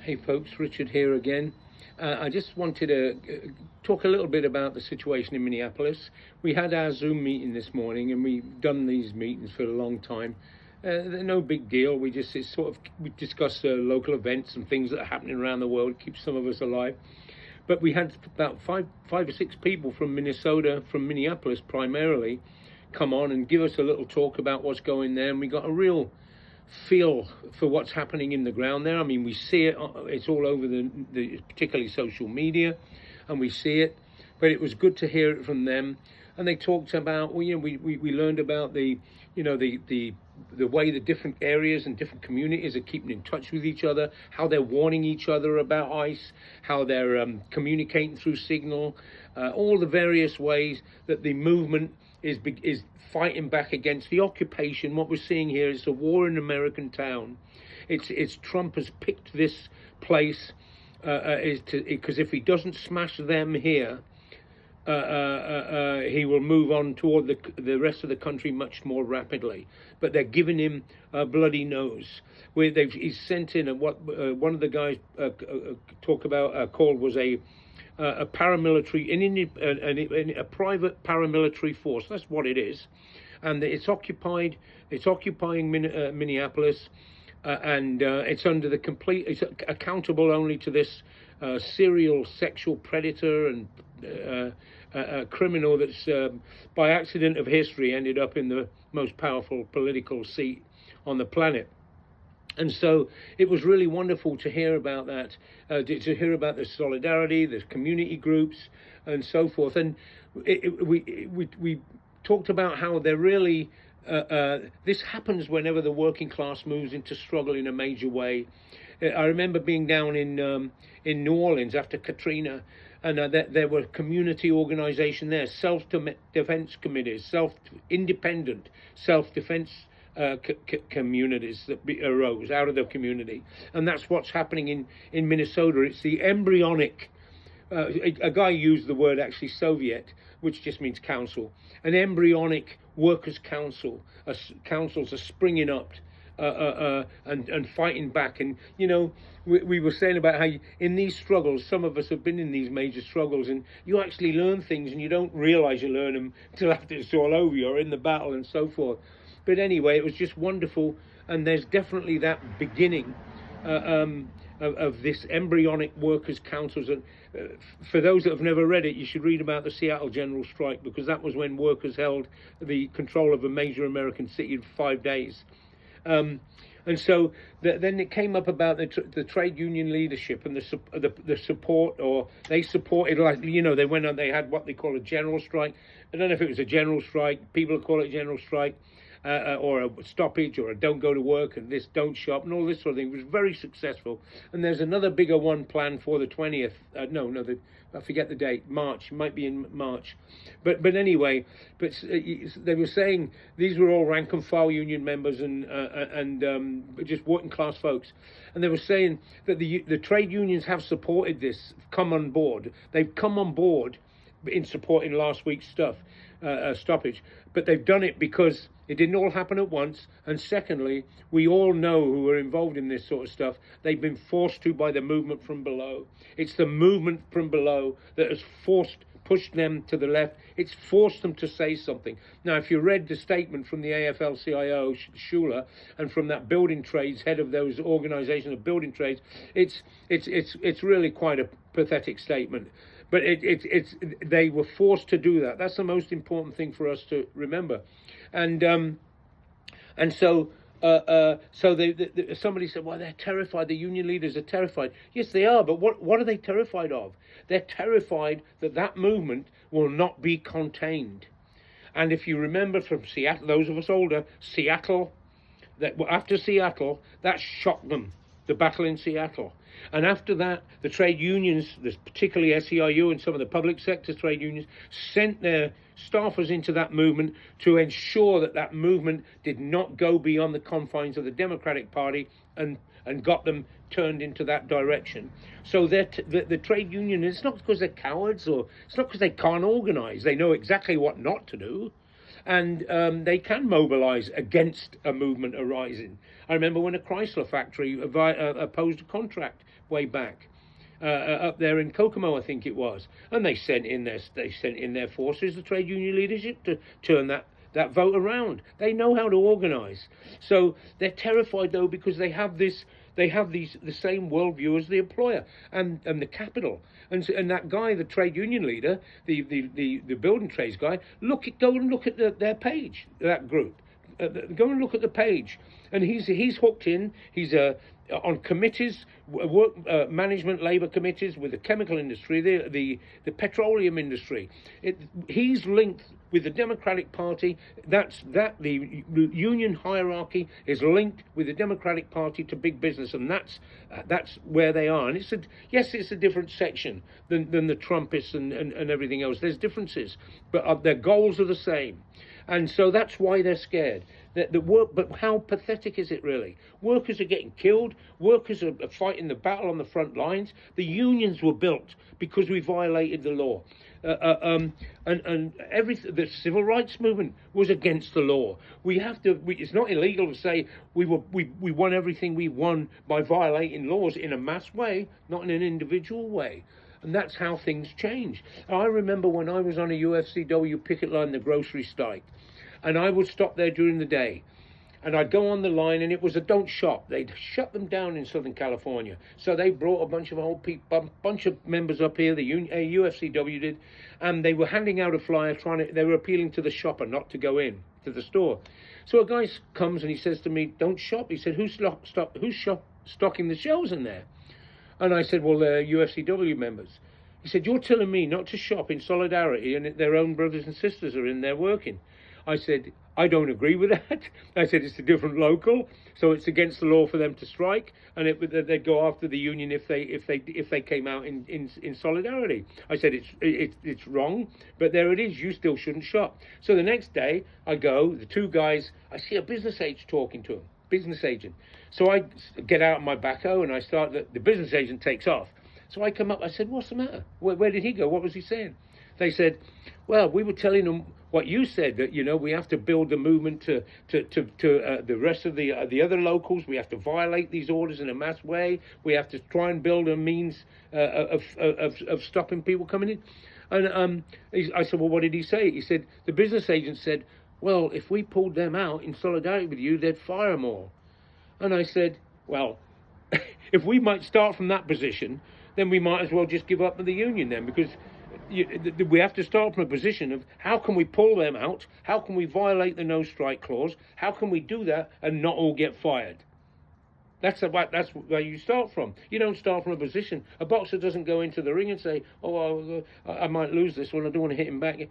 Hey folks, Richard here again. I just wanted to talk a little bit about the situation in Minneapolis. We had our Zoom meeting this morning, and we've done these meetings for a long time. They're no big deal. We discuss local events and things that are happening around the world, keep some of us alive. But we had about five or six people from Minnesota, from Minneapolis primarily, come on and give us a little talk about what's going there, and we got a real feel for what's happening in the ground there. I mean, we see it, it's all over the particularly social media, and we see it, but it was good to hear it from them. And they talked about, well, we learned about the way the different areas and different communities are keeping in touch with each other, how they're warning each other about ICE, how they're communicating through signal, all the various ways that the movement is fighting back against the occupation. What we're seeing here is a war in an American town. It's Trump has picked this place because if he doesn't smash them here, he will move on toward the rest of the country much more rapidly. But they're giving him a bloody nose. He's sent in what one of the guys called was a paramilitary, a private paramilitary force. That's what it is, and it's occupying Minneapolis, and it's under the complete. It's accountable only to this serial sexual predator and criminal that's by accident of history ended up in the most powerful political seat on the planet. And so it was really wonderful to hear about that, to hear about the solidarity, the community groups, and so forth. And we talked about how they're really this happens whenever the working class moves into struggle in a major way. I remember being down in New Orleans after Katrina, and there were community organization there, self-defense committees, independent self-defense communities that arose out of the community. And that's what's happening in Minnesota. It's the embryonic, a guy used the word actually Soviet, which just means council, an embryonic workers' council. Councils are springing up and fighting back. And we were saying about how in these struggles, some of us have been in these major struggles, and you actually learn things and you don't realize you learn them until after it's all over, you're in the battle and so forth. But anyway, it was just wonderful, and there's definitely that beginning of this embryonic workers' councils. And for those that have never read it, you should read about the Seattle General Strike, because that was when workers held the control of a major American city in 5 days. And so then it came up about the trade union leadership and the support, or they supported, like, they went on, they had what they call a general strike. I don't know if it was a general strike, people call it a general strike, or a stoppage, or a don't go to work, and this don't shop, and all this sort of thing. It was very successful. And there's another bigger one planned for the 20th. I forget the date. March, it might be in March. But anyway, they were saying these were all rank and file union members and just working class folks, and they were saying that the trade unions have supported this, come on board. They've come on board in supporting last week's stoppage, but they've done it because it didn't all happen at once, and secondly, we all know who are involved in this sort of stuff, they've been forced to by the movement from below. It's the movement from below that has pushed them to the left. It's forced them to say something. Now, if you read the statement from the AFL-CIO, Schuler, and from that building trades, head of those organizations of building trades, it's really quite a pathetic statement. But they were forced to do that. That's the most important thing for us to remember. And so somebody said, well, they're terrified. The union leaders are terrified. Yes, they are. But what are they terrified of? They're terrified that movement will not be contained. And if you remember from Seattle, those of us older, after Seattle, that shocked them, the battle in Seattle. And after that, the trade unions, particularly SEIU and some of the public sector trade unions, sent their staffers into that movement to ensure that movement did not go beyond the confines of the Democratic Party and got them turned into that direction. So the trade union, it's not because they're cowards, or it's not because they can't organize. They know exactly what not to do. and they can mobilize against a movement arising. I remember when a Chrysler factory opposed a contract way back. Up there in Kokomo, I think it was, and they sent in their forces, the trade union leadership, to turn that vote around. They know how to organize. So they're terrified though, because they have the same worldview as the employer and the capital. And that guy, the trade union leader, the building trades guy, go and look at their page, that group. Go and look at the page, and he's hooked in. He's on committees, work management, labour committees with the chemical industry, the petroleum industry. He's linked with the Democratic Party. The union hierarchy is linked with the Democratic Party to big business, and that's where they are. And it's a different section than the Trumpists and everything else. There's differences, but their goals are the same. And so that's why they're scared. But how pathetic is it really? Workers are getting killed. Workers are fighting the battle on the front lines. The unions were built because we violated the law. And the civil rights movement was against the law. It's not illegal to say we won everything we won by violating laws in a mass way, not in an individual way. And that's how things change. I remember when I was on a UFCW picket line, the grocery strike, and I would stop there during the day, and I'd go on the line, and it was a don't shop. They'd shut them down in Southern California. So they brought a bunch of old people, bunch of members up here, the UFCW did, and they were handing out a flyer, they were appealing to the shopper not to go in to the store. So a guy comes and he says to me, "Don't shop." He said, who's stocking the shelves in there? And I said, "Well, they're UFCW members." He said, "You're telling me not to shop in solidarity, and their own brothers and sisters are in there working." I said, "I don't agree with that." I said, "It's a different local, so it's against the law for them to strike, and they'd go after the union if they came out in solidarity." I said, "It's wrong, but there it is. You still shouldn't shop." So the next day, I go, the two guys, I see a business agent talking to him. Business agent. So I get out my backhoe and I start. The business agent takes off. So I come up. I said, "What's the matter? Where did he go? What was he saying?" They said, "Well, we were telling them what you said, that we have to build a movement to the rest of the other locals. We have to violate these orders in a mass way. We have to try and build a means of stopping people coming in." And I said, "Well, what did he say?" He said, "The business agent said, well, if we pulled them out in solidarity with you, they'd fire them all." And I said, "Well, if we might start from that position, then we might as well just give up with the union then, because we have to start from a position of how can we pull them out? How can we violate the no strike clause? How can we do that and not all get fired?" That's where you start from. You don't start from a position. A boxer doesn't go into the ring and say, "Oh, I might lose this one. I don't want to hit him back."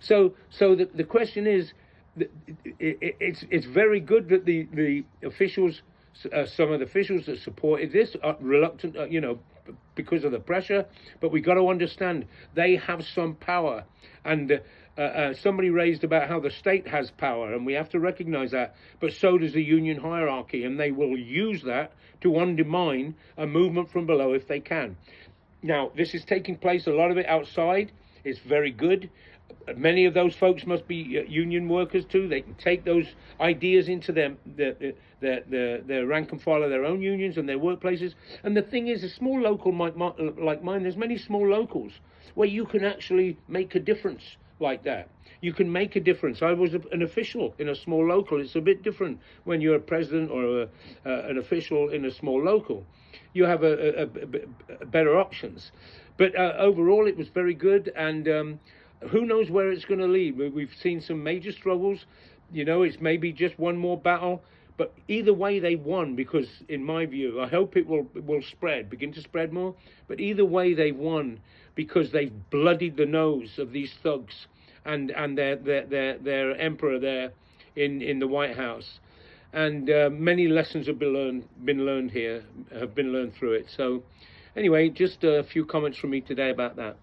So the question is, it's very good that the officials, some of the officials that supported this are reluctant, because of the pressure. But we got to understand they have some power, and somebody raised about how the state has power, and we have to recognize that. But so does the union hierarchy, and they will use that to undermine a movement from below if they can. Now, this is taking place, a lot of it outside. It's very good. Many of those folks must be union workers too. They can take those ideas into their rank and file of their own unions and their workplaces. And the thing is, a small local like mine, there's many small locals where you can actually make a difference like that. You can make a difference. I was an official in a small local. It's a bit different when you're a president or an official in a small local. You have a better options. But overall, it was very good, and who knows where it's going to lead. We've seen some major struggles. It's maybe just one more battle. But either way, they won, because, in my view, I hope it will begin to spread more. But either way, they won because they've bloodied the nose of these thugs and their emperor there in the White House. And many lessons have been learned through it. So, anyway, just a few comments from me today about that.